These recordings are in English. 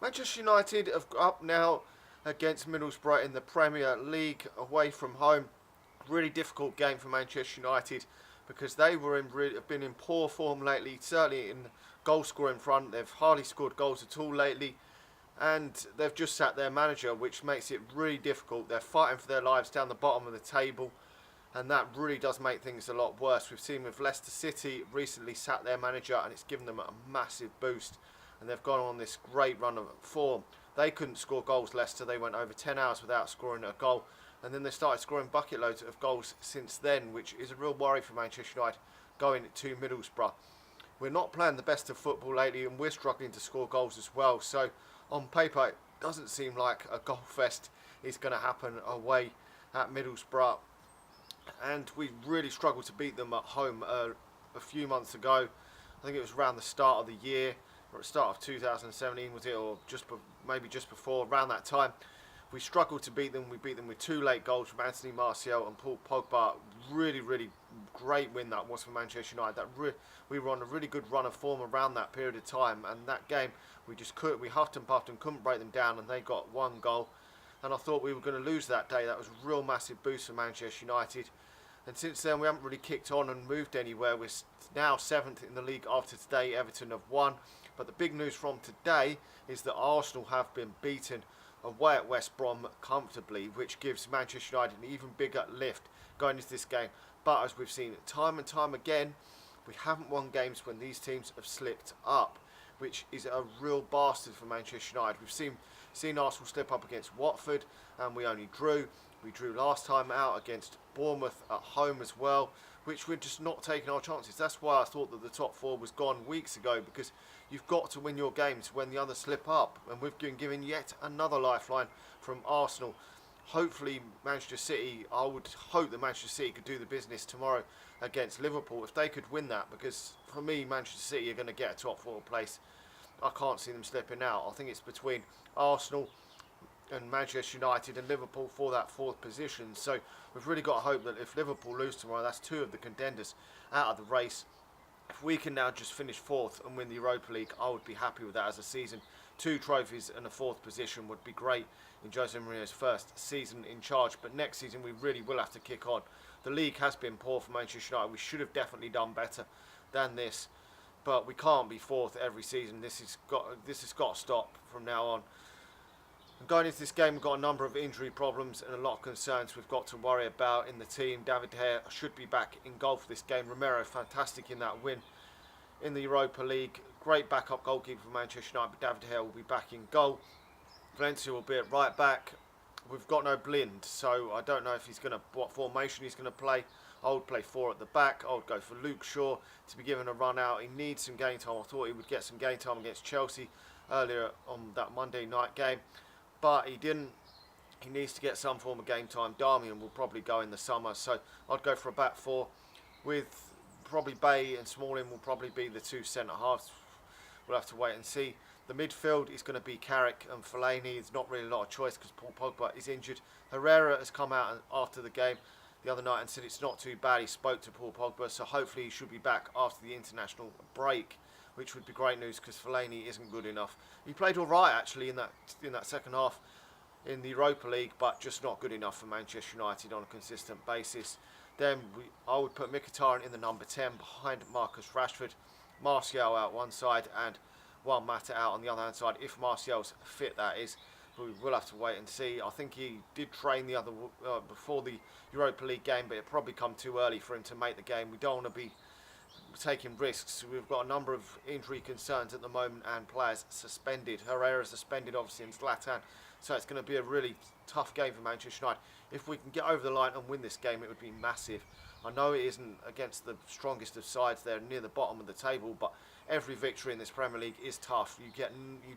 Manchester United have up now against Middlesbrough in the Premier League away from home. Really difficult game for Manchester United because they have been in poor form lately, certainly in goal scoring front. They've hardly scored goals at all lately, and they've just sacked their manager, which makes it really difficult. They're fighting for their lives down the bottom of the table, and that really does make things a lot worse. We've seen with Leicester City recently sacked their manager, and it's given them a massive boost, and they've gone on this great run of form. They couldn't score goals, Leicester. They went over 10 hours without scoring a goal, and then they started scoring bucket loads of goals since then, which is a real worry for Manchester United going to Middlesbrough. We're not playing the best of football lately, and we're struggling to score goals as well. So on paper, it doesn't seem like a goal fest is going to happen away at Middlesbrough. And we really struggled to beat them at home a few months ago. I think it was around the start of the year, or at the start of 2017 was it, or maybe just before, around that time. We struggled to beat them. We beat them with 2 late goals from Anthony Martial and Paul Pogba. Really, really great win that was for Manchester United. We were on a really good run of form around that period of time, and that game we huffed and puffed and couldn't break them down, and they got 1 goal. And I thought we were going to lose that day. That was a real massive boost for Manchester United. And since then, we haven't really kicked on and moved anywhere. We're now 7th in the league after today. Everton have won. But the big news from today is that Arsenal have been beaten away at West Brom comfortably, which gives Manchester United an even bigger lift going into this game. But as we've seen time and time again, we haven't won games when these teams have slipped up, which is a real bastard for Manchester United. We've seen Arsenal slip up against Watford, and we only drew. We drew last time out against Bournemouth at home as well, which we're just not taking our chances. That's why I thought that the top 4 was gone weeks ago, because you've got to win your games when the others slip up, and we've been given yet another lifeline from Arsenal. Hopefully Manchester City, I would hope that Manchester City could do the business tomorrow against Liverpool if they could win that, because for me Manchester City are going to get a top 4 place. I can't see them slipping out. I think it's between Arsenal and Manchester United and Liverpool for that 4th position. So we've really got to hope that if Liverpool lose tomorrow, that's 2 of the contenders out of the race. If we can now just finish 4th and win the Europa League, I would be happy with that as a season. 2 trophies and a 4th position would be great in Jose Mourinho's first season in charge. But next season we really will have to kick on. The league has been poor for Manchester United. We should have definitely done better than this. But we can't be 4th every season. This has got to stop from now on. And going into this game, we've got a number of injury problems and a lot of concerns we've got to worry about in the team. David De Gea should be back in goal for this game. Romero, fantastic in that win in the Europa League. Great backup goalkeeper for Manchester United, but David De Gea will be back in goal. Valencia will be at right back. We've got no Blind, so I don't know if what formation he's going to play. I would play 4 at the back. I would go for Luke Shaw to be given a run out. He needs some game time. I thought he would get some game time against Chelsea earlier on that Monday night game, but he didn't. He needs to get some form of game time. Darmian will probably go in the summer, so I'd go for a back 4 with probably Bay and Smalling will probably be the 2 centre-halves. We'll have to wait and see. The midfield is going to be Carrick and Fellaini. There's not really a lot of choice because Paul Pogba is injured. Herrera has come out after the game the other night and said it's not too bad. He spoke to Paul Pogba, so hopefully he should be back after the international break, which would be great news because Fellaini isn't good enough. He played all right actually in that second half in the Europa League, but just not good enough for Manchester United on a consistent basis. Then I would put Mkhitaryan in the number 10 behind Marcus Rashford. Martial out one side and Juan Mata out on the other hand side, if Martial's fit, that is. We will have to wait and see. I think he did train before the Europa League game, but it probably come too early for him to make the game. We don't want to be taking risks. We've got a number of injury concerns at the moment and players suspended. Herrera suspended obviously and Zlatan, so it's going to be a really tough game for Manchester United. If we can get over the line and win this game, it would be massive. I know it isn't against the strongest of sides. They're near the bottom of the table, but every victory in this Premier League is tough. You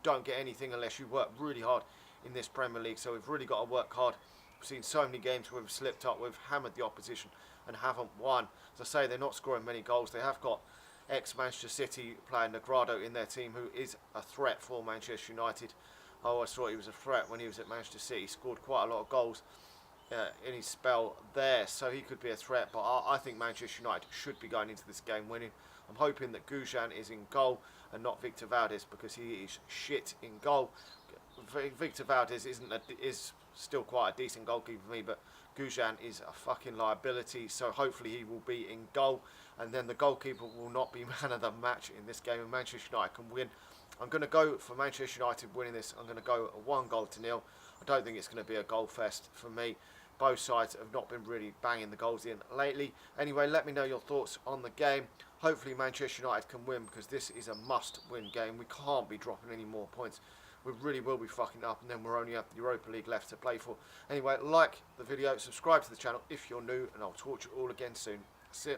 don't get anything unless you work really hard in this Premier League, so we've really got to work hard. We've seen so many games where we've slipped up, we've hammered the opposition and haven't won. As I say, they're not scoring many goals. They have got ex-Manchester City player Negredo in their team, who is a threat for Manchester United. I always thought he was a threat when he was at Manchester City. He scored quite a lot of goals in his spell there, so he could be a threat. But I think Manchester United should be going into this game winning. I'm hoping that Gujan is in goal and not Victor Valdez, because he is shit in goal. Victor Valdez is still quite a decent goalkeeper for me, but Gujan is a fucking liability, so hopefully he will be in goal, and then the goalkeeper will not be man of the match in this game, and Manchester United can win. I'm going to go for Manchester United winning this. I'm going to go 1-0. I don't think it's going to be a goal fest for me. Both sides have not been really banging the goals in lately. Anyway, let me know your thoughts on the game. Hopefully Manchester United can win, because this is a must-win game. We can't be dropping any more points. We really will be fucking up, and then we're only have the Europa League left to play for. Anyway, like the video, subscribe to the channel if you're new, and I'll talk to you all again soon. See ya.